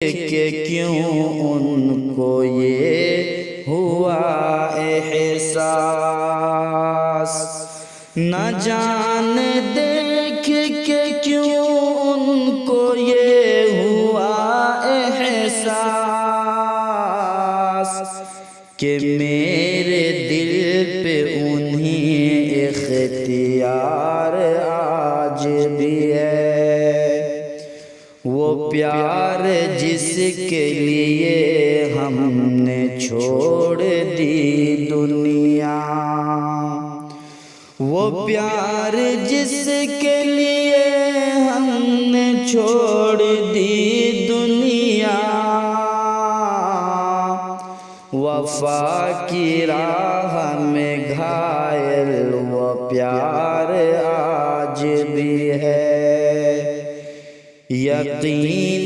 کہ کیوں ان کو یہ ہوا احساس، نہ جان دیکھ کے کیوں ان کو یہ ہوا احساس کہ میرے دل پہ انہیں اختیار آج بھی ہے۔ وہ پیار جس کے لیے ہم نے چھوڑ دی دنیا، وہ پیار جس کے لیے ہم نے چھوڑ دی دنیا، وفا کی راہ میں گھائل وہ پیار آج بھی ہے۔ یقین